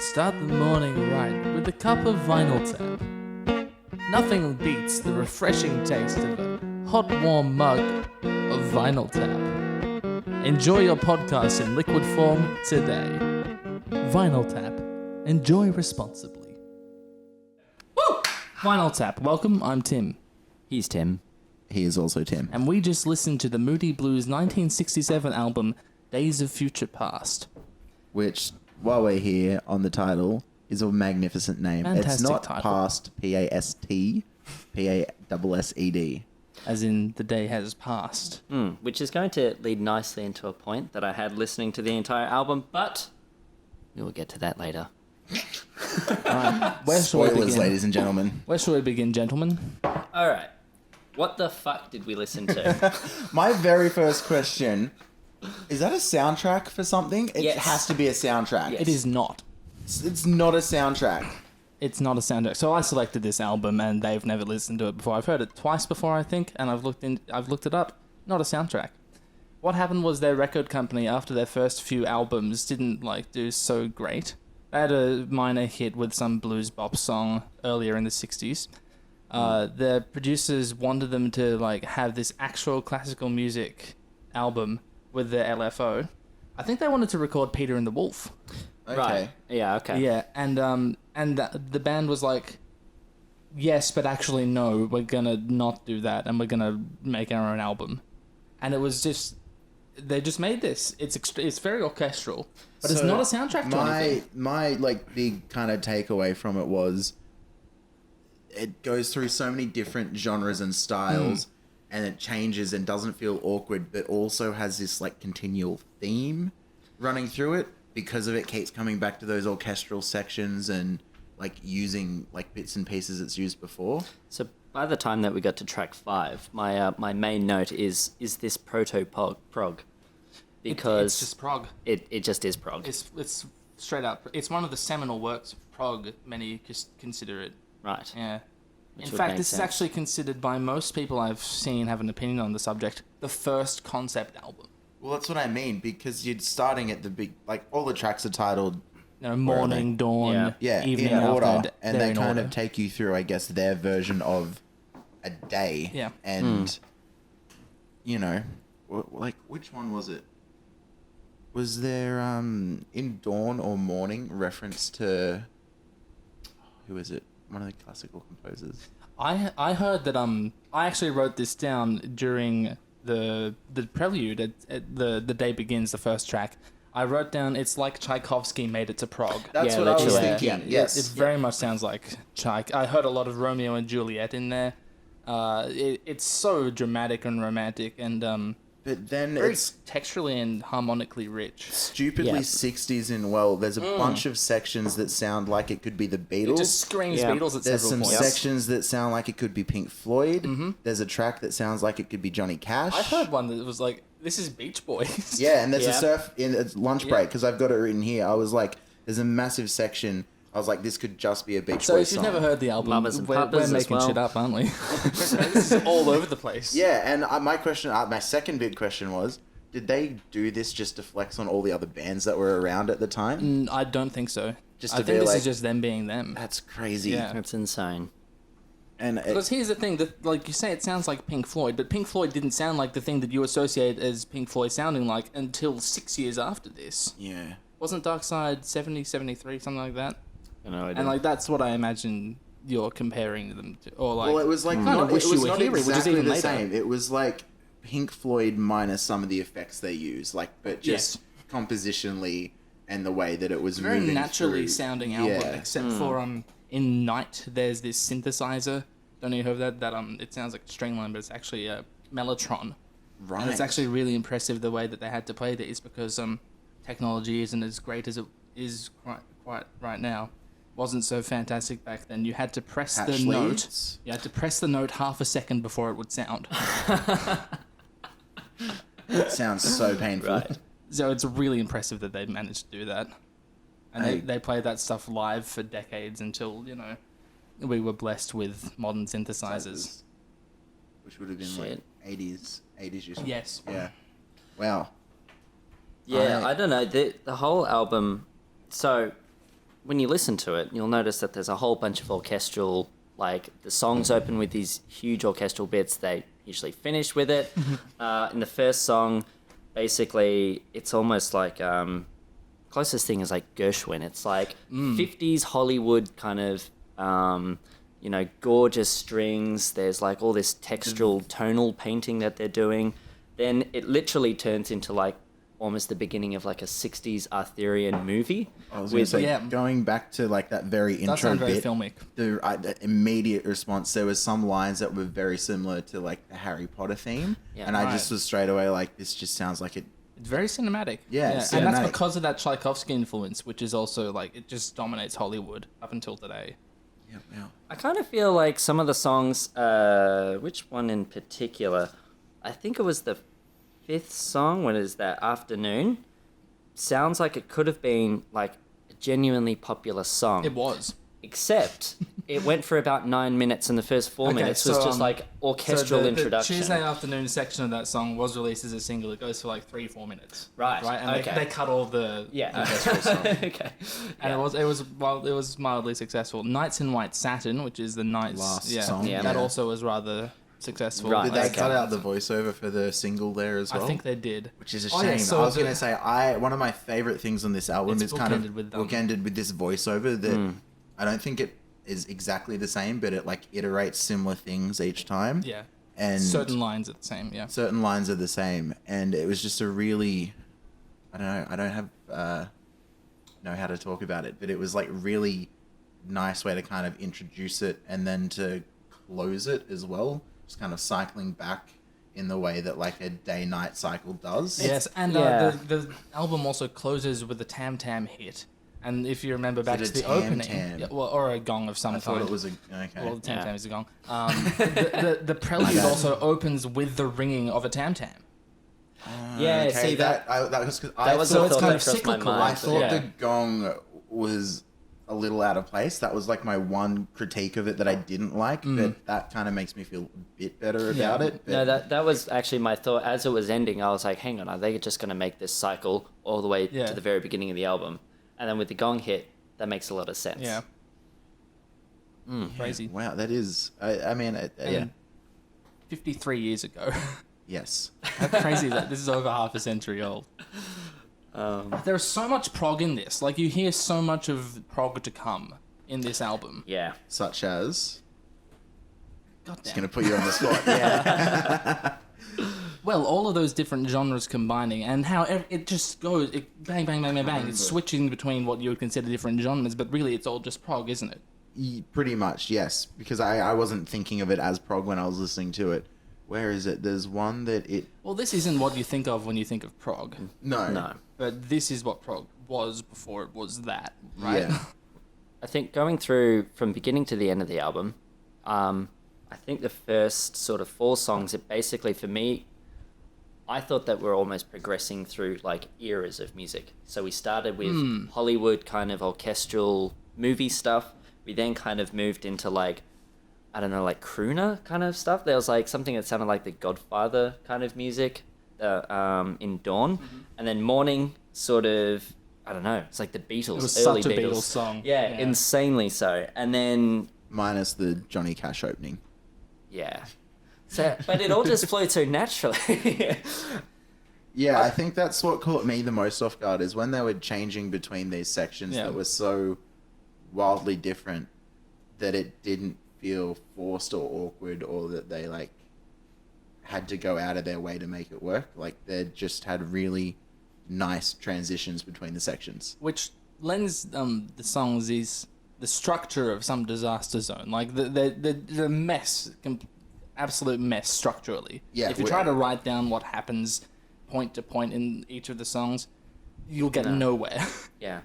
Start the morning right with a cup of Vinyl Tap. Nothing beats the refreshing taste of a hot, warm mug of Vinyl Tap. Enjoy your podcast in liquid form today. Vinyl Tap. Enjoy responsibly. Woo! Vinyl Tap. Welcome, I'm Tim. He's Tim. He is also Tim. And we just listened to the Moody Blues 1967 album, Days of Future Past. Which, while we're here on the title, is a magnificent name. Fantastic it's not title. past, P-A-S-T, P-A-S-S-E-D. As in, the day has passed. Which is going to lead nicely into a point that I had listening to the entire album, but we will get to that later. Where shall we Spoilers, begin? ladies and gentlemen. Where shall we begin, gentlemen? All right. What the fuck did we listen to? My very first question, is that a soundtrack for something? It Yes. has to be a soundtrack. Yes. It is not. It's not a soundtrack. It's not a soundtrack. So I selected this album, and they've never listened to it before. I've heard it twice before, I think, and I've looked it up. Not a soundtrack. What happened was their record company, after their first few albums, didn't do so great. They had a minor hit with some blues bop song earlier in the 60s. The producers wanted them to have this actual classical music album with the LFO. I think they wanted to record Peter and the Wolf. Okay. Right. Yeah, okay. Yeah, and the band was like, yes, but actually no, we're gonna not do that, and we're gonna make our own album. And it was just, they just made this. It's very orchestral, but it's So not a soundtrack to anything. My big kind of takeaway from it was it goes through so many different genres and styles and it changes and doesn't feel awkward, but also has this continual theme running through it. Because of it keeps coming back to those orchestral sections and using bits and pieces it's used before. So by the time that we got to track 5, my main note is this proto-prog? Because It's just prog. it just is prog. It's straight up. It's one of the seminal works of prog. Many consider it. Right. Yeah. Which In would fact, make this sense. is actually considered by most people I've seen have an opinion on the subject the first concept album. Well, that's what I mean, because you're starting at the big... all the tracks are titled... Morning, dawn, Yeah, evening, in order. afternoon, And they're they in kind order. of take you through, I guess, their version of a day. Yeah. And, which one was it? Was there, in Dawn or Morning, reference to... Who is it? One of the classical composers. I heard that I actually wrote this down during the prelude at the day begins, the first track. I wrote down it's like Tchaikovsky made it to Prague. That's Yeah, what I was literally. thinking, Yeah, yes. it very much sounds like Tchaik. I heard a lot of Romeo and Juliet in there. It's so dramatic and romantic and But then very it's texturally and harmonically rich. stupidly Yeah. 60s in there's a bunch of sections that sound like it could be the Beatles. It just screams Yeah. Beatles at There's several some points. sections that sound like it could be Pink Floyd. There's a track that sounds like it could be Johnny Cash. I heard one that was like, this is Beach Boys. Yeah, and there's Yeah. a surf in a lunch break because I've got it written here. I was like, there's a massive section. I was like, this could just be a Beach So Boys if you've song. never heard the album, Mamas and we're Papas as making well. shit up, aren't we? This is all over the place. Yeah, and my second big question was, did they do this just to flex on all the other bands that were around at the time? I don't think so. Just I to think be this like- is just them being them. That's crazy. Yeah. That's insane. And Because here's the thing, that like you say, it sounds like Pink Floyd, but Pink Floyd didn't sound like the thing that you associate as Pink Floyd sounding like until 6 years after this. yeah. Wasn't Dark Side 70, 73, something like that? No idea. And that's what I imagine you're comparing them to. Or Well, it was kind not, of wish it you was were not here, which is exactly even the later. same. It was like Pink Floyd minus some of the effects they use, but just compositionally and the way that it was Very moving naturally through. sounding album, Yeah. except for in Night there's this synthesizer. Don't you heard that it sounds like a string line, but it's actually a mellotron. Right. And it's actually really impressive the way that they had to play these because technology isn't as great as it is quite right now. Wasn't so fantastic back then. You had to press the Patch note. leads. You had to press the note half a second before it would sound. It sounds so painful. Right. So it's really impressive that they managed to do that. And Hey. they played that stuff live for decades until, we were blessed with modern synthesizers. Which would have been Shit. 80s or something. Yes. Yeah. Wow. Yeah, I- I don't know. The whole album. So, when you listen to it, you'll notice that there's a whole bunch of orchestral, like the songs open with these huge orchestral bits. They usually finish with it. In the first song, basically, it's almost like closest thing is like Gershwin. It's like 50s Hollywood kind of, gorgeous strings. There's like all this textural tonal painting that they're doing. Then it literally turns into like almost the beginning of like a 60s Arthurian movie. I was going to say, going back to like that very intro bit, filmic. The immediate response, there was some lines that were very similar to like the Harry Potter theme. Yeah, and I just was straight away like, this just sounds like it. It's very cinematic. Yeah. And that's because of that Tchaikovsky influence, which is also like, it just dominates Hollywood up until today. Yeah. I kind of feel like some of the songs, which one in particular? I think it was the 5th song, when is that Afternoon? Sounds like it could have been like a genuinely popular song. It was. Except it went for about 9 minutes, and the first 4 minutes was just like orchestral introduction. The Tuesday Afternoon section of that song was released as a single. It goes for like 3-4 minutes. Right. And they cut all the orchestral song. Okay. And it was mildly successful. Nights in White Satin, which is the last song. Yeah, that also was rather successful. Right. Did they cut out the voiceover for the single there as well? I think they did. Which is a shame. I was going to say, one of my favorite things on this album It's is kind of bookended with this voiceover that I don't think it is exactly the same, but it like iterates similar things each time. Yeah. And certain lines are the same, yeah. Certain lines are the same. And it was just a really, I don't know, I don't have, know how to talk about it, but it was like really nice way to kind of introduce it and then to close it as well. Just kind of cycling back in the way that like a day-night cycle does. Yes, and the album also closes with a tam-tam hit. And if you remember back to the opening, or a gong of some kind. I thought it was okay. Well, the tam-tam is a gong. The prelude also opens with the ringing of a tam-tam. Yeah, okay, see that was because I was thought a thought kind that of crossed my cyclical. mind. I thought the gong was a little out of place. That was like my one critique of it that I didn't like, but that kind of makes me feel a bit better about it. But No, that was actually my thought. As it was ending, I was like, hang on, are they just going to make this cycle all the way to the very beginning of the album? And then with the gong hit, that makes a lot of sense. Yeah. Crazy. Wow, that is... I mean... 53 years ago. Yes. How crazy is that? This is over half a century old. There's so much prog in this. Like, you hear so much of prog to come in this album. Yeah. Such as... God damn. Just going to put you on the spot. Yeah. Well, all of those different genres combining, and how it just goes, bang, bang, bang, bang, bang. It's switching between what you would consider different genres, but really it's all just prog, isn't it? Pretty much, yes. Because I wasn't thinking of it as prog when I was listening to it. Where is it? There's one that it... Well, this isn't what you think of when you think of prog. No. But this is what prog was before it was that, right? Yeah. I think going through from beginning to the end of the album, I think the first sort of 4 songs, it basically, for me, I thought that we're almost progressing through like eras of music. So we started with Hollywood kind of orchestral movie stuff. We then kind of moved into like, I don't know, like crooner kind of stuff. There was like something that sounded like the Godfather kind of music in Dawn. And then Morning sort of, I don't know, it's like the Beatles, It was early such a Beatles song. Yeah, insanely so. And then... Minus the Johnny Cash opening. Yeah. So, but it all just flowed so naturally. Yeah, I think that's what caught me the most off guard is when they were changing between these sections that were so wildly different that it didn't feel forced or awkward or that they like had to go out of their way to make it work. Like they just had really nice transitions between the sections. Which lends the songs is the structure of some Disaster Zone. Like the mess, absolute mess structurally. Yeah, if you try to write down what happens point to point in each of the songs, you'll get nowhere. Yeah.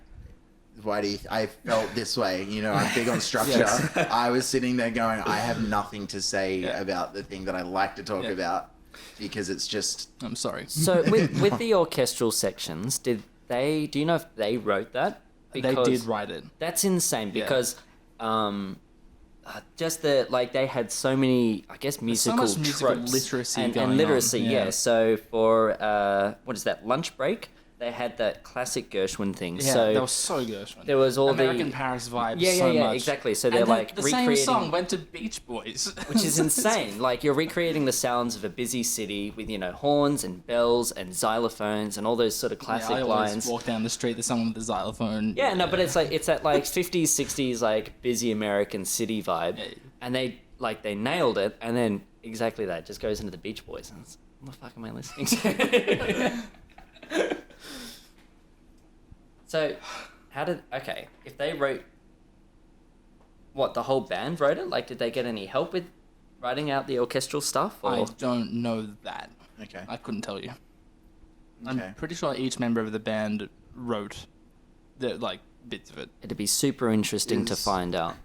Why do you I felt this way? You know, I'm big on structure. I was sitting there going, I have nothing to say about the thing that I like to talk about because it's just... I'm sorry. So with the orchestral sections, do you know if they wrote that? Because they did write it. That's insane because just they had so many, I guess, musical so much musical tropes literacy and going literacy, on. yeah. So for what is that, lunch break? they had that classic Gershwin thing. Yeah, so that was so Gershwin. there was all American the Paris vibes. yeah, so much. exactly. So they're And like the recreating, same song went to Beach Boys, which is insane. Like you're recreating the sounds of a busy city with horns and bells and xylophones and all those sort of classic I always lines. walk down the street, there's someone with a xylophone. Yeah, no, but it's that like 50s, 60s like busy American city vibe, and they nailed it. And then exactly that just goes into the Beach Boys. And it's, what the fuck am I listening to? So, if they wrote, the whole band wrote it? Like, did they get any help with writing out the orchestral stuff? Or? I don't know that. Okay. I couldn't tell you. Okay. I'm pretty sure each member of the band wrote bits of it. It'd be super interesting to find out.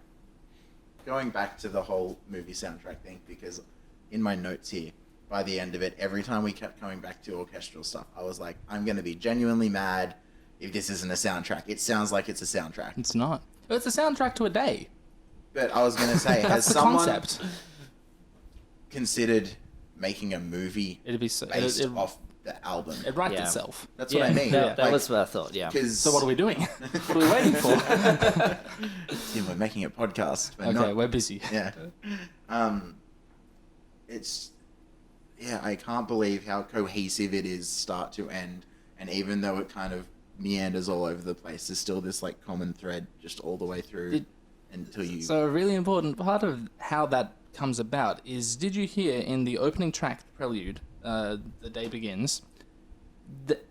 Going back to the whole movie soundtrack thing, because in my notes here, by the end of it, every time we kept coming back to orchestral stuff, I was like, I'm going to be genuinely mad if this isn't a soundtrack. It sounds like it's a soundtrack. It's not. It's a soundtrack to a day. But I was going to say, has the someone concept. considered making a movie It'd be so, based off the album? It writes Yeah. itself. That's what I mean. That was what I thought, yeah. So what are we doing? What are we waiting for? Yeah, we're making a podcast. But Okay, not, we're busy. yeah. It's... Yeah, I can't believe how cohesive it is start to end. And even though it kind of meanders all over the place, there's still this like common thread just all the way through until you... So a really important part of how that comes about is, did you hear in the opening track, the prelude, The Day Begins,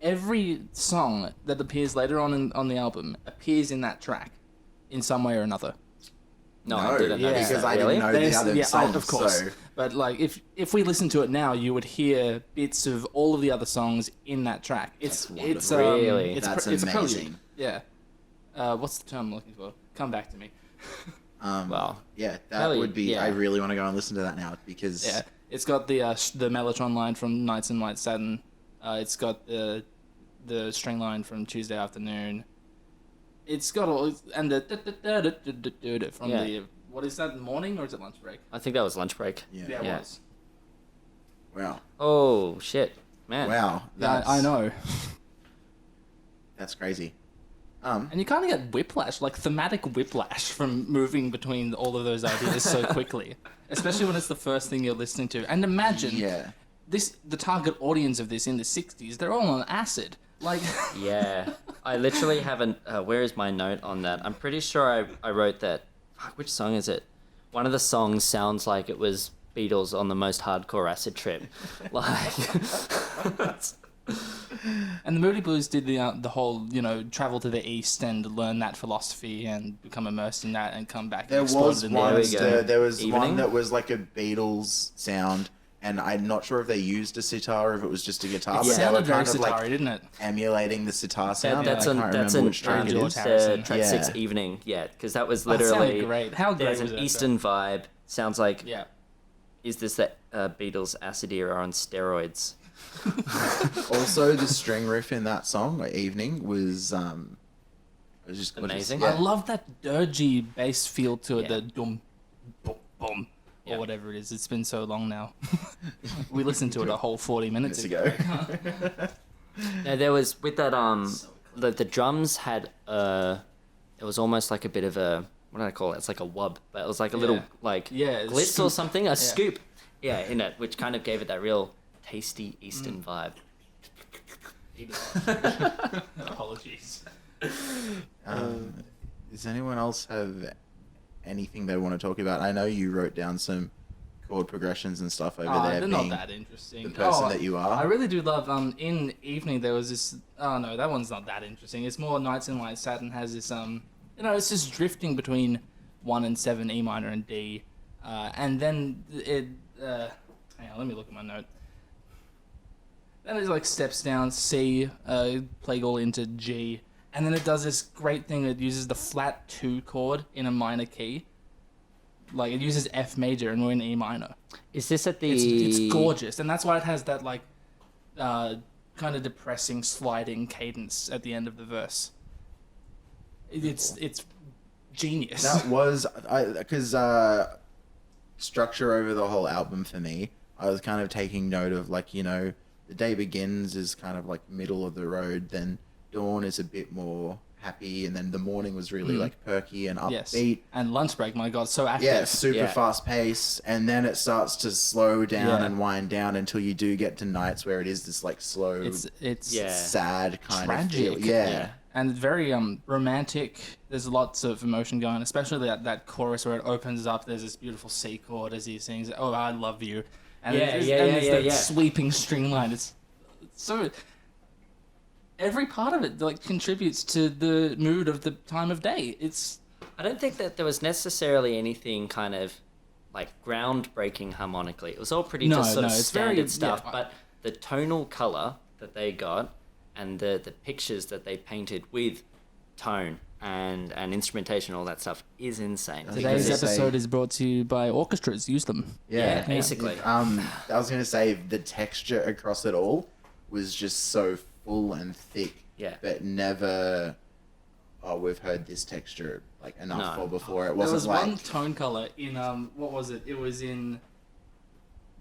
every song that appears later on the album appears in that track in some way or another. No, I didn't know because that. I didn't know the other songs. Of course. So... But like, if we listen to it now, you would hear bits of all of the other songs in that track. It's Really? That's it's a prelude. amazing. Yeah. What's the term I'm looking for? Come back to me. Wow. Yeah, that Really, would be... yeah. I really want to go and listen to that now because... Yeah, it's got the Mellotron line from Nights in White Satin. It's got the string line from Tuesday Afternoon. It's got all and the from the what is that, morning or is it lunch break? I think that was lunch break. Yeah. Yeah, it Yeah. was. Wow. Oh, shit. Man. Wow. Yeah, I know. That's crazy. And you kind of get whiplash, like thematic whiplash, from moving between all of those ideas so quickly, especially when it's the first thing you're listening to. And imagine the target audience of this in the 60s, they're all on acid. Like, Yeah. I literally haven't... where is my note on that? I'm pretty sure I wrote that... Fuck, which song is it? One of the songs sounds like it was Beatles on the most hardcore acid trip. Like... And the Moody Blues did the whole, travel to the east and learn that philosophy and become immersed in that and come back. There and explode was it in one. the There was Evening? one that was like a Beatles sound, and I'm not sure if they used a sitar or if it was just a guitar. It but they were sounded very kind of sitar, like didn't it? emulating the sitar sound. That's I an can't that's remember an which track it George is. Harrison. track Yeah. 6 Evening, yeah, because that was That sounded literally great. How great there's was an that Eastern vibe. Sounds like Yeah. is this the Beatles acid era on steroids? Also, the string riff in that song, like, "Evening," was just gorgeous. Amazing. I Yeah. love that dirgy bass feel to it, Yeah. the dum, boom, boom, Yeah. or whatever it is. It's been so long now. We listened to it a whole 40 minutes ago. No, there was with that the drums had it was almost like a bit of a, what do I call it? It's like a wub, but it was like a little glitz scoop. or something, a scoop. Yeah, in it, which kind of gave it that real tasty Eastern vibe. Apologies. Does anyone else have anything they want to talk about? I know you wrote down some chord progressions and stuff over there. They're not being that interesting. the person that you are. I really do love. In Evening there was this. Oh no, that one's not that interesting. It's more Nights in White Satin has this. It's just drifting between 1 and 7, E minor and D, and then it. Hang on, let me look at my note. Then it like steps down C, play all into G, and then it does this great thing. It uses the flat 2 chord in a minor key. Like, it uses F major and we're in E minor. Is this at the? It's gorgeous, and that's why it has that like kind of depressing sliding cadence at the end of the verse. It's genius. That was because structure over the whole album for me. I was kind of taking note of, like, The Day Begins is kind of like middle of the road. Then Dawn is a bit more happy, and then The Morning was really like perky and Yes. upbeat. And Lunch Break, my God, so active. Yeah, super Yeah. fast pace, and then it starts to slow down Yeah. and wind down until you do get to Nights where it is this like slow, It's Yeah. sad kind tragic. of feel. Yeah. Yeah. and very romantic. There's lots of emotion going, especially that chorus where it opens up. There's this beautiful C chord as he sings, "Oh, I love you," and Yeah, there's that yeah. sweeping string line. It's so every part of it like contributes to the mood of the time of day. It's I don't think that there was necessarily anything kind of like groundbreaking harmonically. It was all pretty No, just sort no, of it's standard very- stuff. yeah. But the tonal color that they got and the pictures that they painted with tone and instrumentation, all that stuff is insane. was today's gonna say- episode is brought to you by orchestras. Use them. Yeah, basically. I was gonna say the texture across it all was just so full and thick. Yeah. But never. Oh, we've heard this texture like enough No. for before. It There wasn't was like. one tone color in what was it? It was in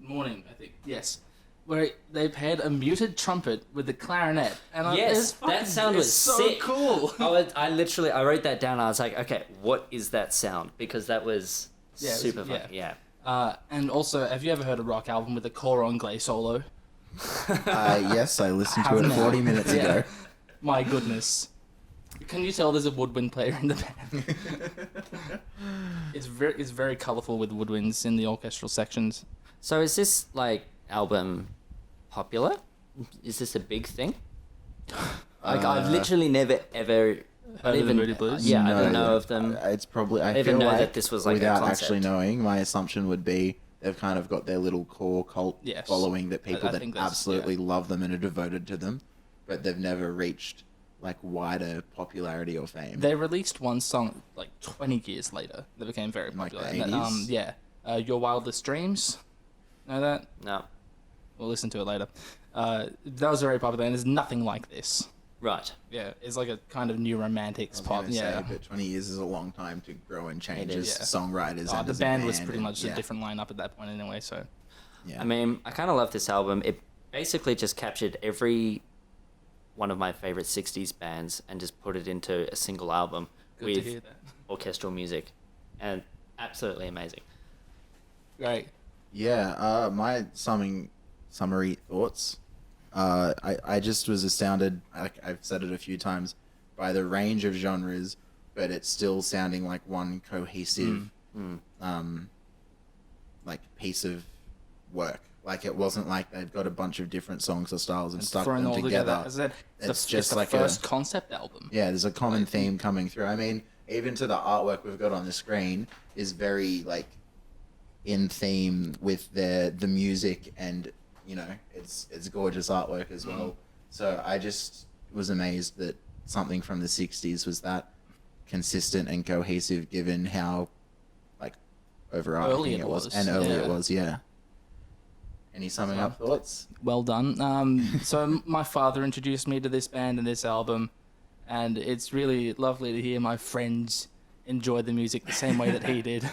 Morning, I think. Yes, where they paired a muted trumpet with the clarinet, and Yes, that sound was so sick. cool. I literally wrote that down. I was like, okay, what is that sound? Because that was Yeah, it was- super yeah. fun. Yeah. And also, have you ever heard a rock album with a cor anglais solo? Yes, I listened to it Have now. 40 minutes Yeah. ago. My goodness. Can you tell there's a woodwind player in the band? It's very colourful with woodwinds in the orchestral sections. So is this like album popular? Is this a big thing? Like I've literally never ever Heard of the Moody Blues? Yeah, I No, don't know of them. It's probably. I even feel know like that this was, like, a without concept. actually knowing, my assumption would be they've kind of got their little core cult Yes. following that people I that think that's- absolutely love them and are devoted to them, but they've never reached like wider popularity or fame. They released one song like 20 years later that became very Like popular. the And 80s? yeah. Your Wildest Dreams. Know that? No. We'll listen to it later. That was very popular, and there's nothing like this. Right. Yeah, it's like a kind of new romantics I was pop. gonna Yeah. say, but 20 years is a long time to grow and change It as is. Yeah. songwriters. and The as a band was band pretty and- much yeah, a different lineup at that point anyway, so. Yeah. I mean, I kind of love this album. It basically just captured every one of my favorite 60s bands and just put it into a single album Good to with hear that. orchestral music. And absolutely amazing. Great. Yeah, my summary thoughts. I just was astounded. I've said it a few times by the range of genres, but it's still sounding like one cohesive, like piece of work. Like it wasn't like they've got a bunch of different songs or styles and stuck Throwing them all together. As I said, It's the, just the like first concept album. Yeah, there's a common theme coming through. I mean, even to the artwork we've got on the screen is very like in theme with the music, and you know, it's gorgeous artwork as well. So I just was amazed that something from the 60s was that consistent and cohesive given how like overarching Early it it was was, and early yeah. it was, yeah. Any summing up thoughts? Well done. So my father introduced me to this band and this album, and it's really lovely to hear my friends enjoy the music the same way that he did.